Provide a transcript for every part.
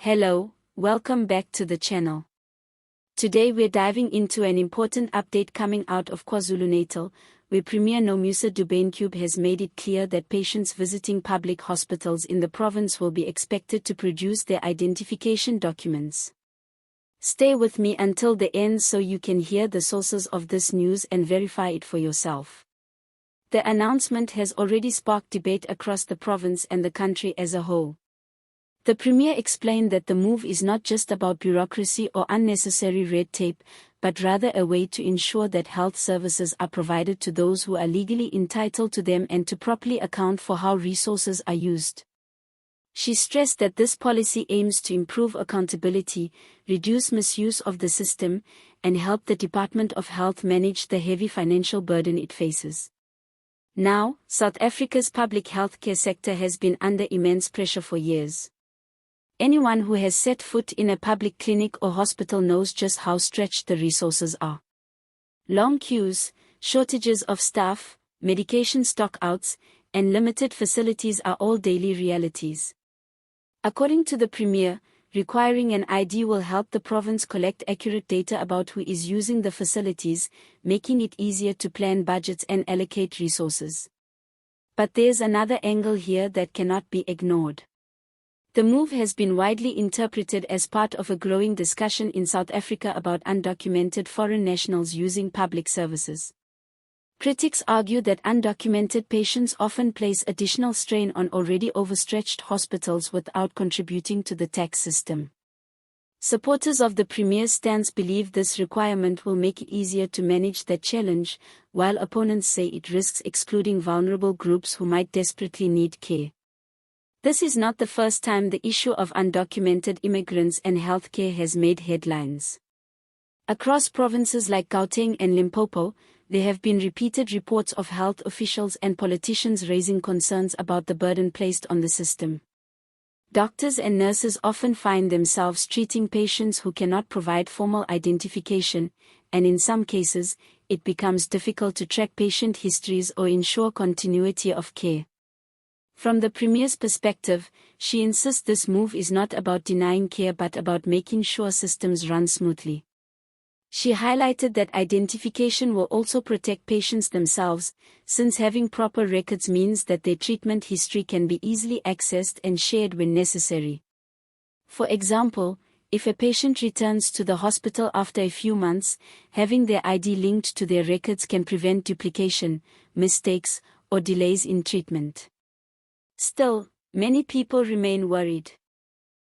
Hello, welcome back to the channel. Today we're diving into an important update coming out of KwaZulu-Natal, where Premier Nomusa Dubain-Cube has made it clear that patients visiting public hospitals in the province will be expected to produce their identification documents. Stay with me until the end so you can hear the sources of this news and verify it for yourself. The announcement has already sparked debate across the province and the country as a whole. The Premier explained that the move is not just about bureaucracy or unnecessary red tape, but rather a way to ensure that health services are provided to those who are legally entitled to them and to properly account for how resources are used. She stressed that this policy aims to improve accountability, reduce misuse of the system, and help the Department of Health manage the heavy financial burden it faces. Now, South Africa's public healthcare sector has been under immense pressure for years. Anyone who has set foot in a public clinic or hospital knows just how stretched the resources are. Long queues, shortages of staff, medication stockouts, and limited facilities are all daily realities. According to the Premier, requiring an ID will help the province collect accurate data about who is using the facilities, making it easier to plan budgets and allocate resources. But there's another angle here that cannot be ignored. The move has been widely interpreted as part of a growing discussion in South Africa about undocumented foreign nationals using public services. Critics argue that undocumented patients often place additional strain on already overstretched hospitals without contributing to the tax system. Supporters of the Premier's stance believe this requirement will make it easier to manage that challenge, while opponents say it risks excluding vulnerable groups who might desperately need care. This is not the first time the issue of undocumented immigrants and healthcare has made headlines. Across provinces like Gauteng and Limpopo, there have been repeated reports of health officials and politicians raising concerns about the burden placed on the system. Doctors and nurses often find themselves treating patients who cannot provide formal identification, and in some cases, it becomes difficult to track patient histories or ensure continuity of care. From the Premier's perspective, she insists this move is not about denying care but about making sure systems run smoothly. She highlighted that identification will also protect patients themselves, since having proper records means that their treatment history can be easily accessed and shared when necessary. For example, if a patient returns to the hospital after a few months, having their ID linked to their records can prevent duplication, mistakes, or delays in treatment. Still, many people remain worried.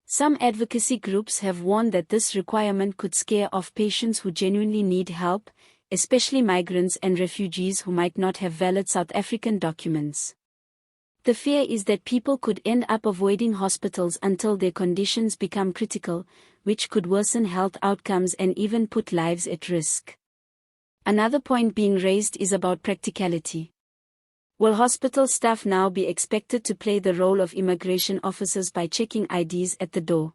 Some advocacy groups have warned that this requirement could scare off patients who genuinely need help, especially migrants and refugees who might not have valid South African documents. The fear is that people could end up avoiding hospitals until their conditions become critical, which could worsen health outcomes and even put lives at risk. Another point being raised is about practicality. Will hospital staff now be expected to play the role of immigration officers by checking IDs at the door?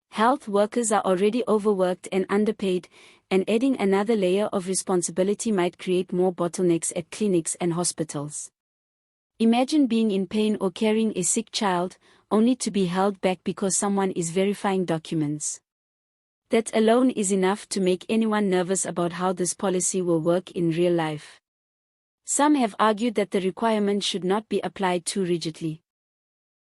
Health workers are already overworked and underpaid, and adding another layer of responsibility might create more bottlenecks at clinics and hospitals. Imagine being in pain or carrying a sick child, only to be held back because someone is verifying documents. That alone is enough to make anyone nervous about how this policy will work in real life. Some have argued that the requirement should not be applied too rigidly.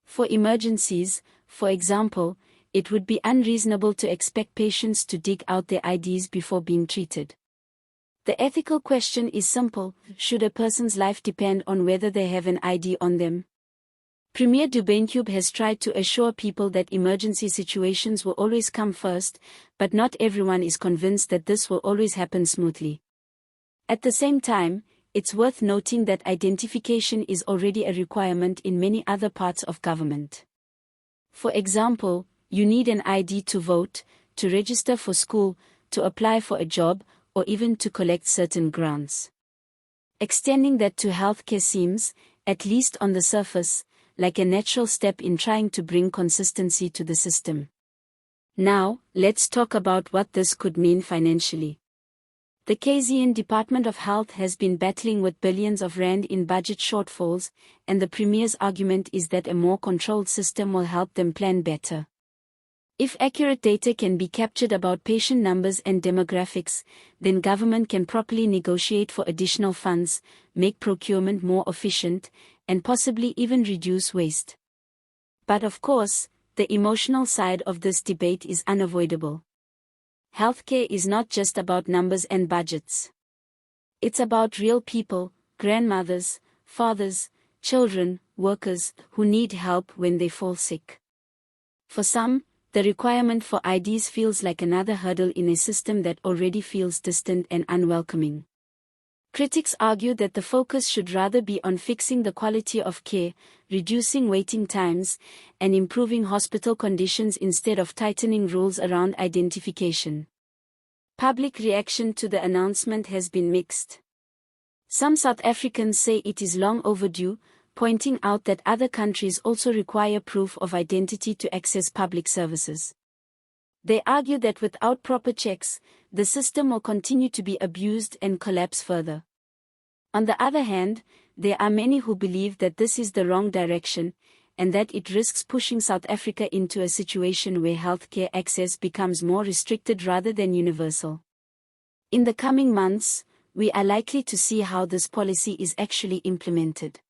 For emergencies, for example, it would be unreasonable to expect patients to dig out their IDs before being treated. The ethical question is simple: should a person's life depend on whether they have an ID on them? Premier Dubain-Cube has tried to assure people that emergency situations will always come first, but not everyone is convinced that this will always happen smoothly. At the same time, it's worth noting that identification is already a requirement in many other parts of government. For example, you need an ID to vote, to register for school, to apply for a job, or even to collect certain grants. Extending that to healthcare seems, at least on the surface, like a natural step in trying to bring consistency to the system. Now, let's talk about what this could mean financially. The KZN Department of Health has been battling with billions of rand in budget shortfalls, and the Premier's argument is that a more controlled system will help them plan better. If accurate data can be captured about patient numbers and demographics, then government can properly negotiate for additional funds, make procurement more efficient, and possibly even reduce waste. But of course, the emotional side of this debate is unavoidable. Healthcare is not just about numbers and budgets. It's about real people, grandmothers, fathers, children, workers, who need help when they fall sick. For some, the requirement for IDs feels like another hurdle in a system that already feels distant and unwelcoming. Critics argue that the focus should rather be on fixing the quality of care, reducing waiting times, and improving hospital conditions instead of tightening rules around identification. Public reaction to the announcement has been mixed. Some South Africans say it is long overdue, pointing out that other countries also require proof of identity to access public services. They argue that without proper checks, the system will continue to be abused and collapse further. On the other hand, there are many who believe that this is the wrong direction, and that it risks pushing South Africa into a situation where healthcare access becomes more restricted rather than universal. In the coming months, we are likely to see how this policy is actually implemented.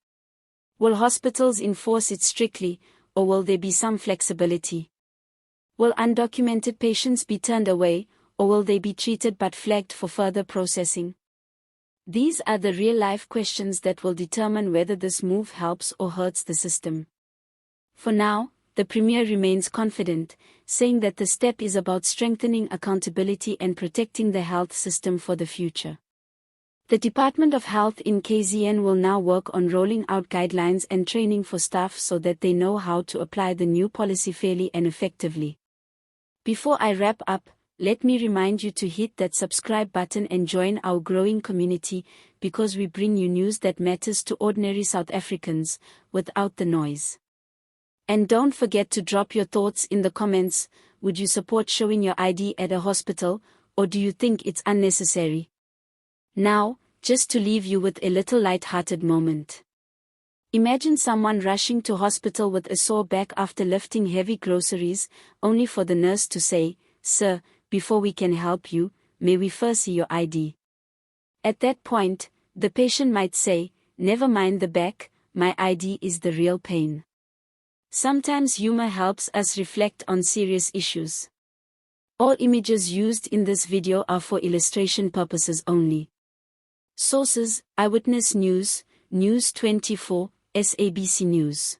Will hospitals enforce it strictly, or will there be some flexibility? Will undocumented patients be turned away, or will they be treated but flagged for further processing? These are the real-life questions that will determine whether this move helps or hurts the system. For now, the Premier remains confident, saying that the step is about strengthening accountability and protecting the health system for the future. The Department of Health in KZN will now work on rolling out guidelines and training for staff so that they know how to apply the new policy fairly and effectively. Before I wrap up, let me remind you to hit that subscribe button and join our growing community, because we bring you news that matters to ordinary South Africans, without the noise. And don't forget to drop your thoughts in the comments. Would you support showing your ID at a hospital, or do you think it's unnecessary? Now, just to leave you with a little light-hearted moment. Imagine someone rushing to hospital with a sore back after lifting heavy groceries, only for the nurse to say, "Sir, before we can help you, may we first see your ID?" At that point, the patient might say, "Never mind the back, my ID is the real pain." Sometimes humor helps us reflect on serious issues. All images used in this video are for illustration purposes only. Sources: Eyewitness News, News 24, SABC News.